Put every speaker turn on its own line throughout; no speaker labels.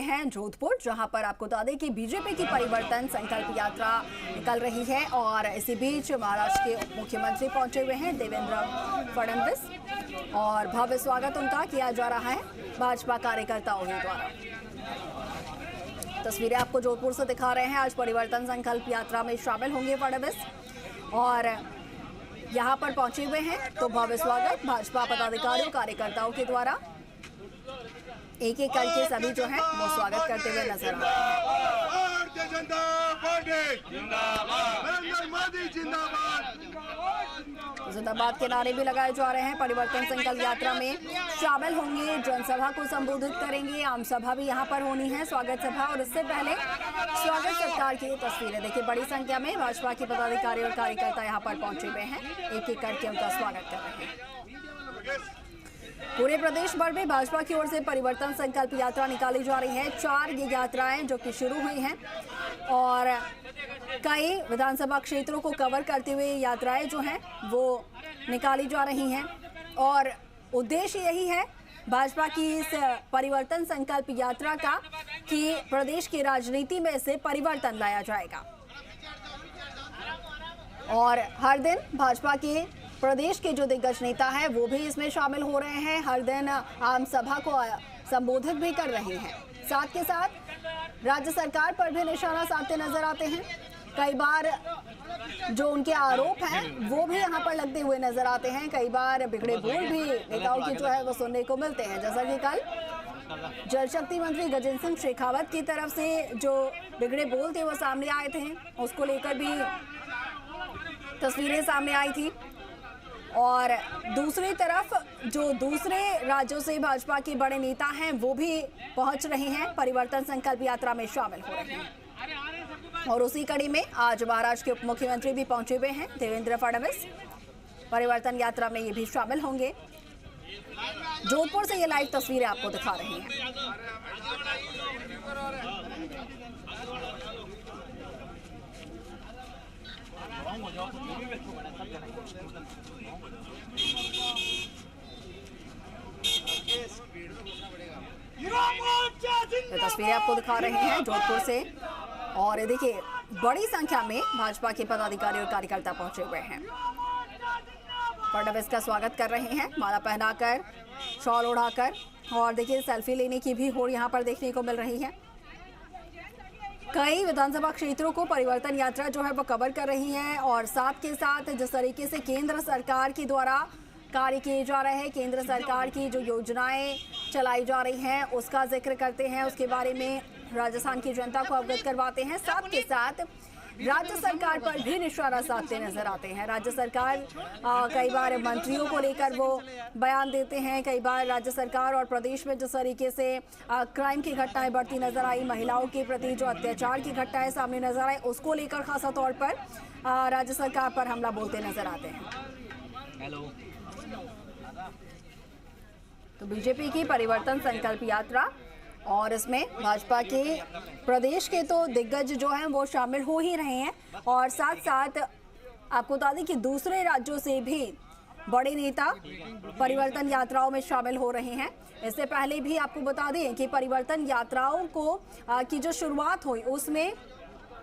हैं जोधपुर, जहां पर आपको बता दें कि बीजेपी की परिवर्तन संकल्प यात्रा निकल रही है और इसी बीच महाराष्ट्र के उप मुख्यमंत्री पहुंचे हुए हैं देवेंद्र फडणवीस और भव्य स्वागत उनका किया जा रहा है भाजपा कार्यकर्ताओं के द्वारा। तस्वीरें आपको जोधपुर से दिखा रहे हैं। आज परिवर्तन संकल्प यात्रा में शामिल होंगे फडणवीस और यहां पर पहुंचे हुए हैं, तो भव्य स्वागत भाजपा पदाधिकारियों कार्यकर्ताओं के द्वारा एक एक करके सभी जो है वो स्वागत करते हुए नजर आ रहे हैं।
भारतीय जनता पार्टी नरेंद्र मोदी जिंदाबाद
जिंदाबाद के नारे भी लगाए जा रहे हैं। परिवर्तन संकल्प यात्रा में शामिल होंगे, जनसभा को संबोधित करेंगे, आम सभा भी यहां पर होनी है, स्वागत सभा। और इससे पहले स्वागत सत्कार की तस्वीरें देखिए, बड़ी संख्या में भाजपा के पदाधिकारी और कार्यकर्ता यहां पर पहुंचे हुए हैं, एक एक करके उनका स्वागत कर रहे हैं। पूरे प्रदेश भर में भाजपा की ओर से परिवर्तन संकल्प यात्रा निकाली जा रही है। 4 ये यात्राएं जो कि शुरू हुई हैं और कई विधानसभा क्षेत्रों को कवर करते हुए यात्राएं जो हैं वो निकाली जा रही हैं और उद्देश्य यही है भाजपा की इस परिवर्तन संकल्प यात्रा का कि प्रदेश की राजनीति में से परिवर्तन लाया जाएगा और हर दिन भाजपा के प्रदेश के जो दिग्गज नेता हैं वो भी इसमें शामिल हो रहे हैं, हर दिन आम सभा को संबोधित भी कर रहे हैं। साथ के साथ राज्य सरकार पर भी निशाना साधते नजर आते हैं। कई बार जो उनके आरोप हैं वो भी यहाँ पर लगते हुए नजर आते हैं। कई बार बिगड़े बोल भी नेताओं के जो है वो सुनने को मिलते हैं, जैसा कि कल जल शक्ति मंत्री गजेंद्र सिंह शेखावत की तरफ से जो बिगड़े बोल थे वो सामने आए थे, उसको लेकर भी तस्वीरें सामने आई थी। और दूसरी तरफ जो दूसरे राज्यों से भाजपा के बड़े नेता हैं वो भी पहुंच रहे हैं, परिवर्तन संकल्प यात्रा में शामिल हो रहे हैं। और उसी कड़ी में आज महाराष्ट्र के उप मुख्यमंत्री भी पहुंचे हुए हैं देवेंद्र फडणवीस, परिवर्तन यात्रा में ये भी शामिल होंगे। जोधपुर से ये लाइव तस्वीरें आपको दिखा रहे हैं। ये तस्वीरें आपको दिखा रहे हैं जोधपुर से और देखिए बड़ी संख्या में भाजपा के पदाधिकारी और कार्यकर्ता पहुंचे हुए हैं। फडणवीस का स्वागत कर रहे हैं, माला पहनाकर, शॉल उड़ाकर और देखिए सेल्फी लेने की भी होड़ यहां पर देखने को मिल रही है। कई विधानसभा क्षेत्रों को परिवर्तन यात्रा जो है वो कवर कर रही है और साथ के साथ जिस तरीके से केंद्र सरकार के द्वारा कार्य किए जा रहे हैं, केंद्र सरकार की जो योजनाएं चलाई जा रही हैं उसका जिक्र करते हैं, उसके बारे में राजस्थान की जनता को अवगत करवाते हैं। साथ के साथ राज्य सरकार पर भी निशाना साधते नजर आते हैं। राज्य सरकार कई बार मंत्रियों को लेकर वो बयान देते हैं, कई बार राज्य सरकार और प्रदेश में जिस तरीके से क्राइम की घटनाएं बढ़ती नजर आई, महिलाओं के प्रति जो अत्याचार की घटनाएं सामने नजर आई, उसको लेकर खासा तौर पर राज्य सरकार पर हमला बोलते नजर आते हैं।
हेलो।
तो बीजेपी की परिवर्तन संकल्प यात्रा और इसमें भाजपा के प्रदेश के तो दिग्गज जो हैं वो शामिल हो ही रहे हैं और साथ साथ आपको बता दें कि दूसरे राज्यों से भी बड़े नेता परिवर्तन यात्राओं में शामिल हो रहे हैं। इससे पहले भी आपको बता दें कि परिवर्तन यात्राओं को की जो शुरुआत हुई उसमें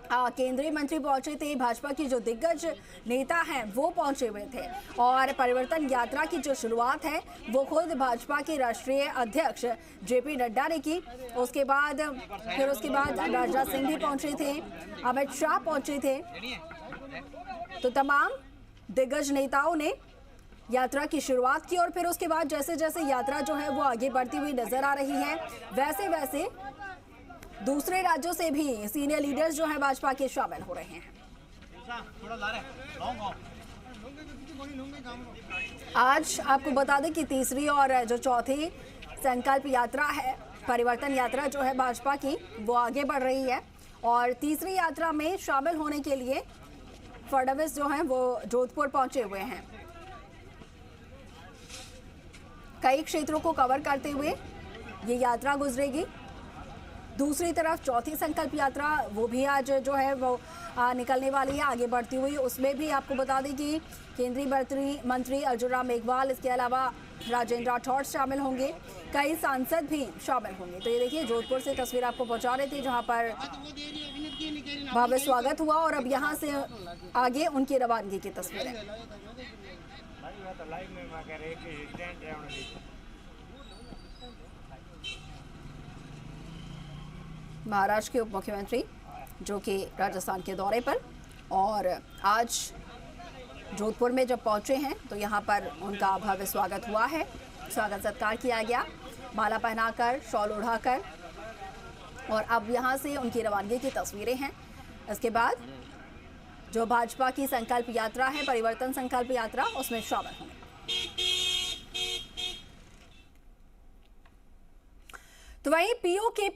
केंद्रीय मंत्री पहुंचे थे, भाजपा की जो दिग्गज नेता हैं वो पहुंचे हुए थे और परिवर्तन यात्रा की जो शुरुआत है वो खुद भाजपा के राष्ट्रीय अध्यक्ष जेपी नड्डा ने की। उसके बाद राजनाथ सिंह भी पहुंचे थे, अमित शाह पहुंचे थे, तो तमाम दिग्गज नेताओं ने यात्रा की शुरुआत की और फिर उसके बाद जैसे जैसे यात्रा जो है वो आगे बढ़ती हुई नजर आ रही है, वैसे वैसे दूसरे राज्यों से भी सीनियर लीडर्स जो हैं भाजपा के शामिल हो रहे हैं। आज आपको बता दें कि तीसरी और जो चौथी संकल्प यात्रा है, परिवर्तन यात्रा जो है भाजपा की वो आगे बढ़ रही है और तीसरी यात्रा में शामिल होने के लिए फडणवीस जो हैं वो जोधपुर पहुंचे हुए हैं। कई क्षेत्रों को कवर करते हुए ये यात्रा गुजरेगी। दूसरी तरफ चौथी संकल्प यात्रा वो भी आज जो है वो निकलने वाली है आगे बढ़ती हुई। उसमें भी आपको बता दें कि केंद्रीय मंत्री अर्जुन राम मेघवाल, इसके अलावा राजेंद्र राठौड़ शामिल होंगे, कई सांसद भी शामिल होंगे। तो ये देखिए जोधपुर से तस्वीर आपको पहुंचा रहे थे जहां पर भव्य स्वागत हुआ और अब यहां से आगे उनकी रवानगी की तस्वीरें। महाराष्ट्र के उप मुख्यमंत्री जो कि राजस्थान के दौरे पर और आज जोधपुर में जब पहुंचे हैं तो यहां पर उनका भव्य स्वागत हुआ है, स्वागत सत्कार किया गया, माला पहनाकर, शॉल उड़ाकर और अब यहां से उनकी रवानगी की तस्वीरें हैं। इसके बाद जो भाजपा की संकल्प यात्रा है, परिवर्तन संकल्प यात्रा, उसमें शामिल होंगे। तो वहीं पीओके